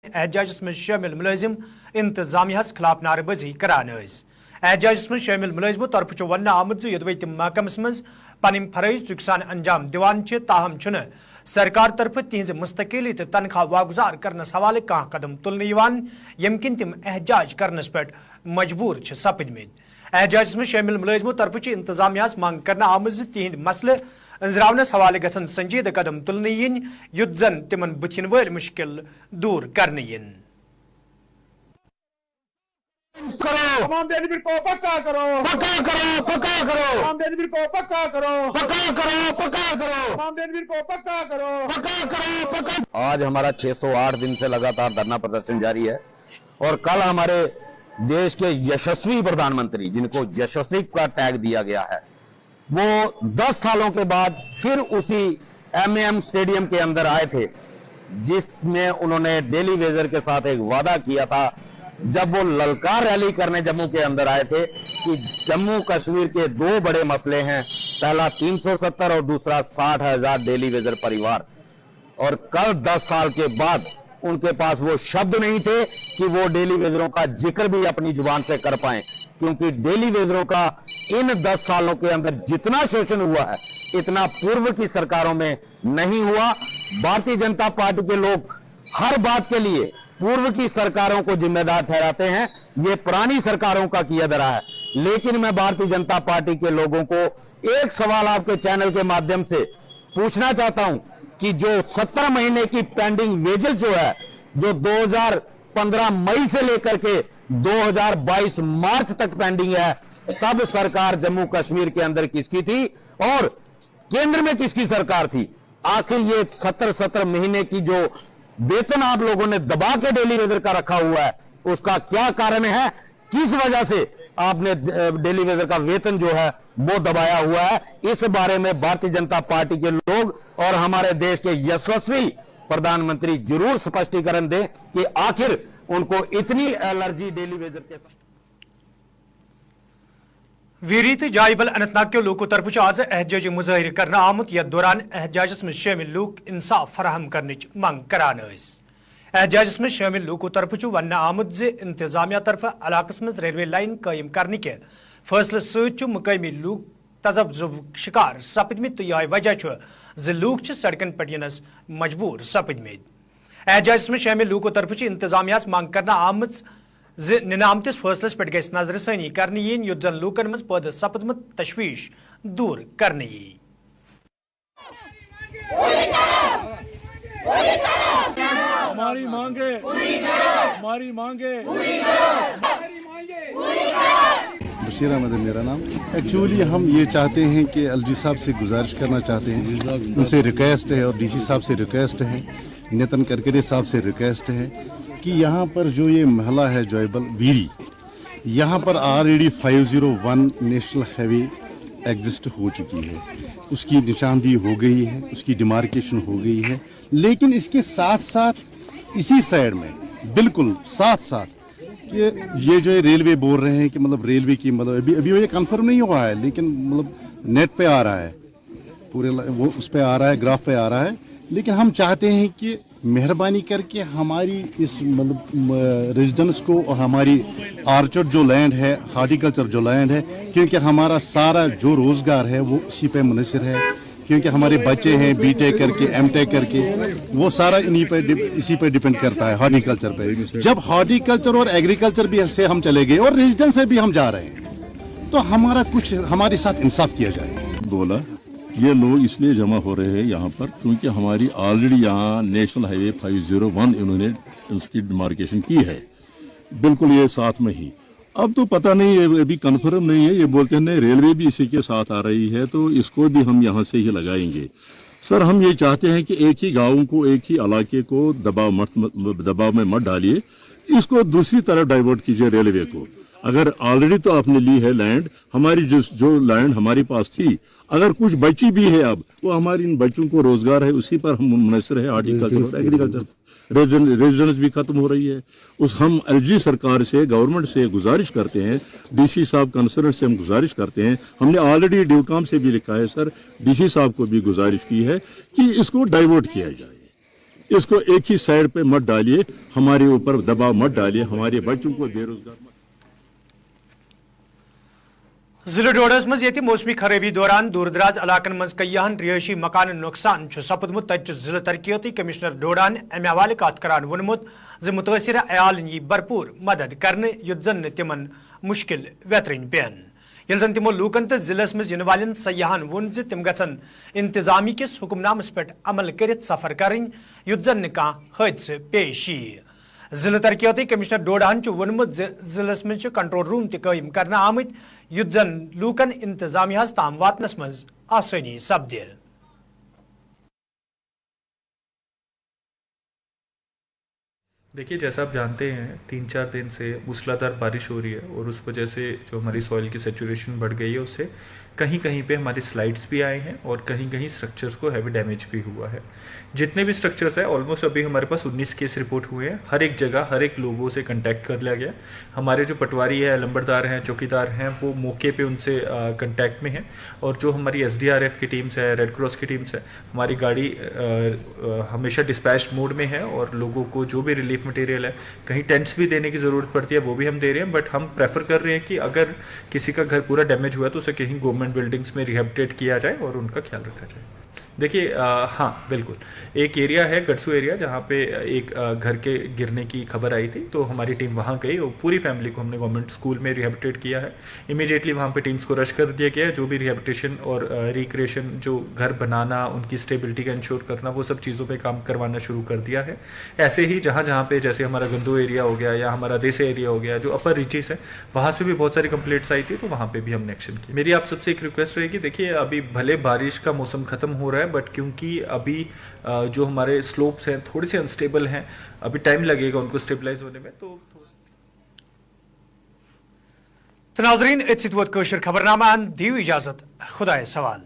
एहतजाजस में शामिल मुलाजिम इंतजामियास खिलाफ नारेबाजी करान। एहतजाजस में शामिल मुलाजिमों तरफ वन आमुद यदि तम महकमस मज पन फरज चुक सान अंजाम दिवान ताहम सरकार तरफ तिहज मुस्तकिल तो तनख्वाह वागुजार करनस हवाले कह कदम तुलने यम किन तम एहतजाज करनस पे मजबूर सपदमित। एहतजाजस में शामिल मुलाजिमों तरफ इंतजामियास मांग करना आमज तिहद मसले अंजरावनस हवाले गसन संजीदा कदम तुलने युद्ध जन तिमन बुथिन वल मुश्किल दूर करने तमाम बेनिफिट को पक्का करो, पक्का करो, पक्का करो, तमाम बेनिफिट को पक्का करो, पक्का करो, पक्का करो, तमाम बेनिफिट को पक्का करो, पक्का करो, पक्का। आज हमारा 608 दिन से लगातार धरना प्रदर्शन जारी है और कल हमारे देश के यशस्वी प्रधानमंत्री, जिनको यशस्वी का टैग दिया गया है, वो 10 सालों के बाद फिर उसी एमएएम स्टेडियम के अंदर आए थे, जिसमें उन्होंने डेली वेजर के साथ एक वादा किया था जब वो ललकार रैली करने जम्मू के अंदर आए थे कि जम्मू कश्मीर के 2 बड़े मसले हैं, पहला 370 और दूसरा 60,000 डेली वेजर परिवार। और कल 10 साल के बाद उनके पास वो शब्द नहीं थे कि वो डेली वेजरों का जिक्र भी अपनी जुबान से कर पाए, क्योंकि डेली वेजरों का इन 10 सालों के अंदर जितना शोषण हुआ है इतना पूर्व की सरकारों में नहीं हुआ। भारतीय जनता पार्टी के लोग हर बात के लिए पूर्व की सरकारों को जिम्मेदार ठहराते हैं, ये पुरानी सरकारों का किया धरा है। लेकिन मैं भारतीय जनता पार्टी के लोगों को एक सवाल आपके चैनल के माध्यम से पूछना चाहता हूं कि जो 17 महीने की पेंडिंग वेजेस जो है, जो 2015 मई से लेकर के 2022 मार्च तक पेंडिंग है, तब सरकार जम्मू कश्मीर के अंदर किसकी थी और केंद्र में किसकी सरकार थी? आखिर ये 17 महीने की जो वेतन आप लोगों ने दबा के डेली वेजर का रखा हुआ है, उसका क्या कारण है? किस वजह से आपने डेली वेजर का वेतन जो है वो दबाया हुआ है? इस बारे में भारतीय जनता पार्टी के लोग और हमारे देश के यशस्वी प्रधानमंत्री जरूर स्पष्टीकरण दें कि आखिर उनको इतनी एलर्जी डेली वेजर के साथ। वीरीत जायबल अनंतनाग के लोगों तरफ आज एहतजाज मुजाहिर करना आमुत यथ दौरान एहतजाजस में शामिल लोग इंसाफ फराहम करने मांग करान। एहतजाजस में शामिल लोगों तरफ वन आमुत जे इंतजामिया तरफ इलाकस में रेलवे लाइन कायम करने के फैसले सत मुकामी लोग तजब्जुब शिकार सपदमित तो यह वजह ज लोग सड़कन पे यनस मजबूर सपदमित। एहतजाजस में शामिल लोगों तरफ इंतजामिया मांग करना आमुत निनामतिस फैसलस पे गई नजरसानी करने युद्ध जन लूकन मज पैदा सपदमत तशवीश दूर करने। हमारी मांगे, हमारी मांगे, बशीर अहमद है मेरा नाम। एक्चुअली हम ये चाहते हैं कि एलजी साहब से गुजारिश करना चाहते हैं, उनसे रिक्वेस्ट है और डीसी साहब से रिक्वेस्ट है, नितिन गडकरी साहब से रिक्वेस्ट है कि यहाँ पर जो ये महला है जायबल वीरी, यहाँ पर ऑलरेडी 501 नेशनल हाईवे एग्जिस्ट हो चुकी है, उसकी निशानदेही हो गई है, उसकी डिमार्केशन हो गई है। लेकिन इसके साथ साथ इसी साइड में बिल्कुल साथ साथ कि ये जो रेलवे बोल रहे हैं कि मतलब रेलवे की मतलब अभी ये कंफर्म नहीं हुआ है, लेकिन मतलब नेट पे आ रहा है, पूरे वो उस पे आ रहा है, ग्राफ पे आ रहा है। लेकिन हम चाहते हैं कि मेहरबानी करके हमारी इस मतलब रेजिडेंस को और हमारी आर्चर्ड जो लैंड है, हार्टिकल्चर जो लैंड है, क्योंकि हमारा सारा जो रोजगार है वो उसी पे मुनहसर है, क्योंकि हमारे बच्चे हैं बीटेक करके एमटेक करके, वो सारा इसी पे डिपेंड करता है हार्टिकल्चर पे। जब हार्टिकल्चर और एग्रीकल्चर भी से हम चले गए और रेजिडेंस से भी हम जा रहे हैं, तो हमारा कुछ हमारे साथ इंसाफ किया जाए। बोला ये लोग इसलिए जमा हो रहे हैं यहाँ पर क्योंकि हमारी ऑलरेडी यहाँ नेशनल हाईवे 501 इन्होंने उसकी डिमार्केशन की है, बिल्कुल ये साथ में ही। अब तो पता नहीं है, अभी कंफर्म नहीं है, ये बोलते हैं नहीं रेलवे भी इसी के साथ आ रही है, तो इसको भी हम यहाँ से ही लगाएंगे। सर हम ये चाहते हैं कि एक ही गाँव को, एक ही इलाके को दबाव में मत डालिए, इसको दूसरी तरफ डाइवर्ट कीजिए रेलवे को। अगर ऑलरेडी तो आपने ली है लैंड, हमारी जो लैंड हमारे पास थी, अगर कुछ बची भी है अब, वो हमारी इन बच्चों को रोजगार है, उसी पर हम मुनहसर है, हार्टिकल्चर एग्रीकल्चर। रेजिडेंस भी खत्म हो रही है। हम एलजी सरकार से, गवर्नमेंट से गुजारिश करते हैं, डीसी साहब कंसर्न से हम गुजारिश करते हैं, हमने ऑलरेडी डिवकाम से भी लिखा है सर, डीसी साहब को भी गुजारिश की है कि इसको डाइवर्ट किया जाए। इसको एक ही साइड पे मत डालिए, हमारे ऊपर दबाव मत डालिए, हमारे बच्चों को बेरोजगार मत। जिले डोडस मज ये मौसमी खराबी दौरान दूर दराज इलाकन मज कय्यान रिहायशी मकान नुकसान सपदमुत तत जिले तरक्याती कमिश्नर डोडान अमे हवाले कत करान वोनमुत ज मुतासिरा अयालन यी भरपूर मदद करने युत जन तिमन मुश्किल वेतरन पेन ये जन तिमो लूकन तो जिलस मज इन वालन सयाहन वोन ज तिम गसन इंतजामी किस हुक्मनामस पे अमल करित सफर करें युत जन कह हादसे पेश यी जिले तरक्याती कमिश्नर डोडान वोनमुत जिलस मज कंट्रोल रूम तयम कर आमत युत जन लूकन इंतजामिया ताम वातनस मज आसानी सपदे। देखिए, जैसा आप जानते हैं 3-4 दिन से मूसलाधार बारिश हो रही है और उस वजह से जो हमारी सॉइल की सेचुरेशन बढ़ गई है उससे कहीं कहीं पे हमारे स्लाइड्स भी आए हैं और कहीं कहीं स्ट्रक्चर्स को हैवी डैमेज भी हुआ है। जितने भी स्ट्रक्चर्स हैं ऑलमोस्ट अभी हमारे पास 19 केस रिपोर्ट हुए हैं। हर एक जगह हर एक लोगों से कांटेक्ट कर लिया गया। हमारे जो पटवारी है, लंबरदार हैं, चौकीदार हैं, वो मौके पे उनसे कांटेक्ट में हैं और जो हमारी SDRF की टीम्स है, रेड क्रॉस की टीम्स है, हमारी गाड़ी हमेशा डिस्पैच मोड में है और लोगों को जो भी रिलीफ मटेरियल है, कहीं टेंट्स भी देने की ज़रूरत पड़ती है वो भी हम दे रहे हैं। बट हम प्रेफर कर रहे हैं कि अगर किसी का घर पूरा डैमेज हुआ तो उसे कहीं गवर्नमेंट बिल्डिंग्स में रिहेबिलिटेट किया जाए और उनका ख्याल रखा जाए। देखिए, हाँ बिल्कुल, एक एरिया है गड़सू एरिया जहाँ पे एक घर के गिरने की खबर आई थी, तो हमारी टीम वहाँ गई और पूरी फैमिली को हमने गवर्नमेंट स्कूल में रिहेबिलिटेट किया है। इमीडिएटली वहाँ पे टीम्स को रश कर दिया गया है। जो भी रिहेबिलिटेशन और रिक्रिएशन, जो घर बनाना, उनकी स्टेबिलिटी का इंश्योर करना, वो सब चीज़ों पे काम करवाना शुरू कर दिया है। ऐसे ही जहाँ जहाँ पे जैसे हमारा गंदो एरिया हो गया या हमारा देसे एरिया हो गया, जो अपर रीचेस है, वहाँ से भी बहुत सारी कंप्लेंट्स आई थी, तो वहाँ पे भी हमने एक्शन किया। मेरी आप सबसे एक रिक्वेस्ट रहेगी, देखिए अभी भले बारिश का मौसम खत्म हो रहा है बट क्योंकि अभी जो हमारे स्लोप्स हैं थोड़े से अनस्टेबल हैं, अभी टाइम लगेगा उनको स्टेबलाइज होने में। तो नाजरीन, खबरनामा दीव इजाजत, खुदा सवाल।